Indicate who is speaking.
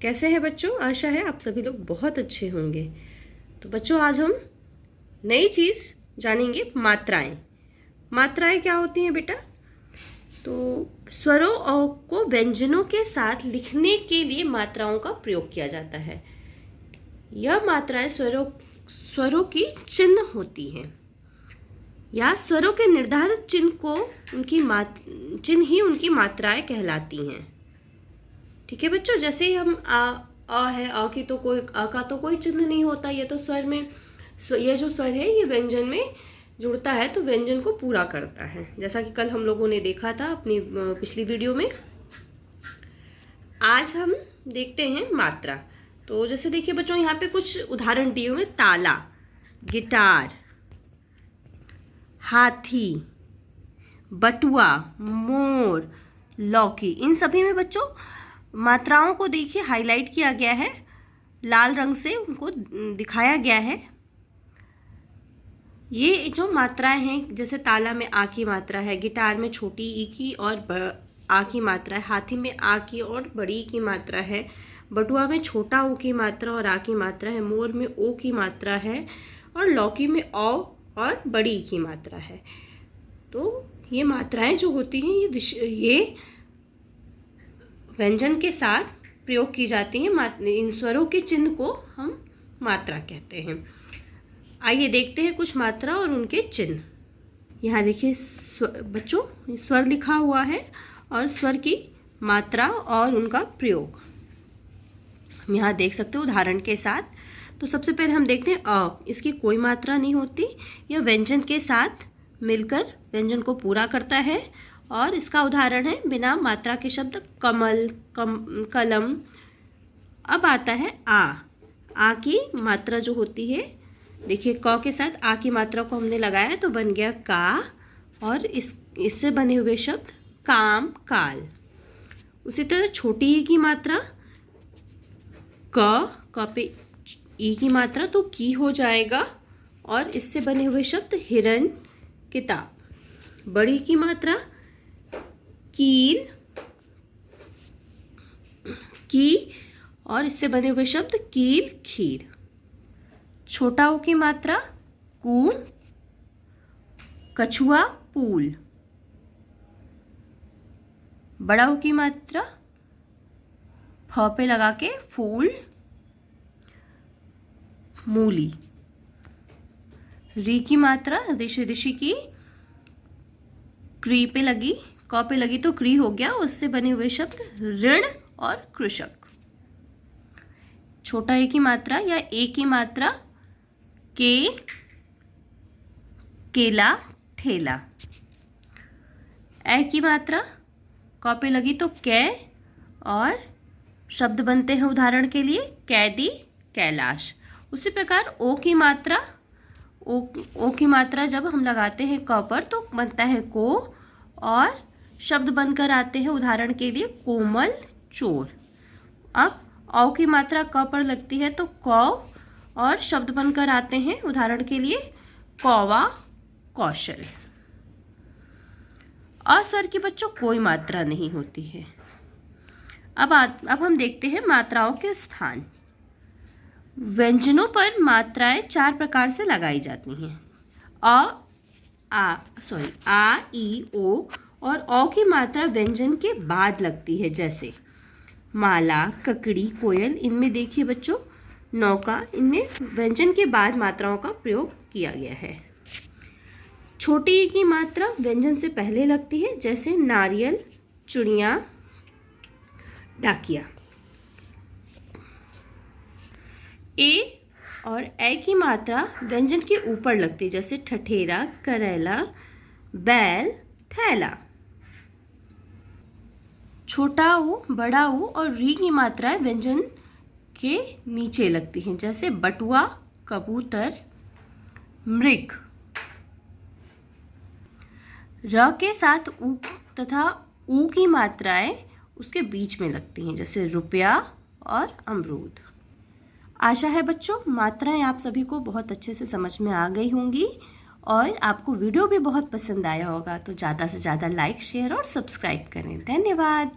Speaker 1: कैसे हैं बच्चों? आशा है आप सभी लोग बहुत अच्छे होंगे। तो बच्चों, आज हम नई चीज़ जानेंगे, मात्राएं। मात्राएं क्या होती हैं बेटा? तो स्वरों और को व्यंजनों के साथ लिखने के लिए मात्राओं का प्रयोग किया जाता है। यह मात्राएं स्वरों की चिन्ह होती हैं या स्वरों के निर्धारित चिन्ह को चिन्ह ही उनकी मात्राएं कहलाती हैं। ठीक है बच्चों, जैसे ही हम आ है, आ की तो कोई, आ का तो कोई चिन्ह नहीं होता, ये तो स्वर में, ये जो स्वर है ये व्यंजन में जुड़ता है तो व्यंजन को पूरा करता है, जैसा कि कल हम लोगों ने देखा था अपनी पिछली वीडियो में। आज हम देखते हैं मात्रा। तो जैसे देखिए बच्चों, यहाँ पे कुछ उदाहरण दिए हुए, ताला, गिटार, हाथी, बटुआ, मोर, लौकी, इन सभी में बच्चों मात्राओं को देखिए हाईलाइट किया गया है, लाल रंग से उनको दिखाया गया है। ये जो मात्राएं हैं, जैसे ताला में आ की मात्रा है, गिटार में छोटी ई की और आ की मात्रा है, हाथी में आ की और बड़ी ई की मात्रा है, बटुआ में छोटा ओ की मात्रा और आ की मात्रा है, मोर में ओ की मात्रा है और लौकी में औ और बड़ी ई की मात्रा है। तो ये मात्राएं जो होती हैं ये व्यंजन के साथ प्रयोग की जाती हैं। इन स्वरों के चिन्ह को हम मात्रा कहते हैं। आइए देखते हैं कुछ मात्रा और उनके चिन्ह। यहाँ देखिए बच्चों, स्वर लिखा हुआ है और स्वर की मात्रा और उनका प्रयोग हम यहाँ देख सकते हो उदाहरण के साथ। तो सबसे पहले हम देखते हैं अ, इसकी कोई मात्रा नहीं होती, यह व्यंजन के साथ मिलकर व्यंजन को पूरा करता है। और इसका उदाहरण है बिना मात्रा के शब्द कमल, कलम। अब आता है आ की मात्रा जो होती है, देखिए क के साथ आ की मात्रा को हमने लगाया तो बन गया का, और इससे बने हुए शब्द काम, काल। उसी तरह छोटी ई की मात्रा क पे ई की मात्रा तो की हो जाएगा और इससे बने हुए शब्द हिरण, किताब। बड़ी की मात्रा कील, की और इससे बने हुए शब्द कील, खीर। छोटा ओ की मात्रा कू, कछुआ, पूल। बड़ा ओ की मात्रा फ पे लगा के फूल, मूली। री की मात्रा ऋषि की, क्री पे लगी, क पे लगी तो क्री हो गया, उससे बने हुए शब्द ऋण और कृषक। छोटा ए की मात्रा या ए की मात्रा के, केला, ठेला। ए की मात्रा क पे लगी तो कै, और शब्द बनते हैं उदाहरण के लिए कैदी, कैलाश। उसी प्रकार ओ की मात्रा, ओ की मात्रा जब हम लगाते हैं क पर तो बनता है को, और शब्द बनकर आते हैं उदाहरण के लिए कोमल, चोर। अब औ की मात्रा क पर लगती है तो कौ, और शब्द बनकर आते हैं उदाहरण के लिए कौवा, कौशल। अस्वर की बच्चों कोई मात्रा नहीं होती है। अब हम देखते हैं मात्राओं के स्थान। व्यंजनों पर मात्राएं 4 प्रकार से लगाई जाती हैं। आ, ई, ओ और औ की मात्रा व्यंजन के बाद लगती है, जैसे माला, ककड़ी, कोयल। इनमें देखिए बच्चों, नौका, इनमें व्यंजन के बाद मात्राओं का प्रयोग किया गया है। छोटी ई की मात्रा व्यंजन से पहले लगती है, जैसे नारियल, चुड़िया, डाकिया। ए और ए की मात्रा व्यंजन के ऊपर लगती है, जैसे ठठेरा, करेला, बैल, थैला। छोटा ऊ, बड़ा ऊ और री की मात्रा व्यंजन के नीचे लगती हैं, जैसे बटुआ, कबूतर, मृग। र के साथ ऊ तथा ऊ की मात्राएं उसके बीच में लगती हैं, जैसे रुपया और अमरूद। आशा है बच्चों मात्राएं आप सभी को बहुत अच्छे से समझ में आ गई होंगी और आपको वीडियो भी बहुत पसंद आया होगा। तो ज़्यादा से ज़्यादा लाइक, शेयर और सब्सक्राइब करें। धन्यवाद।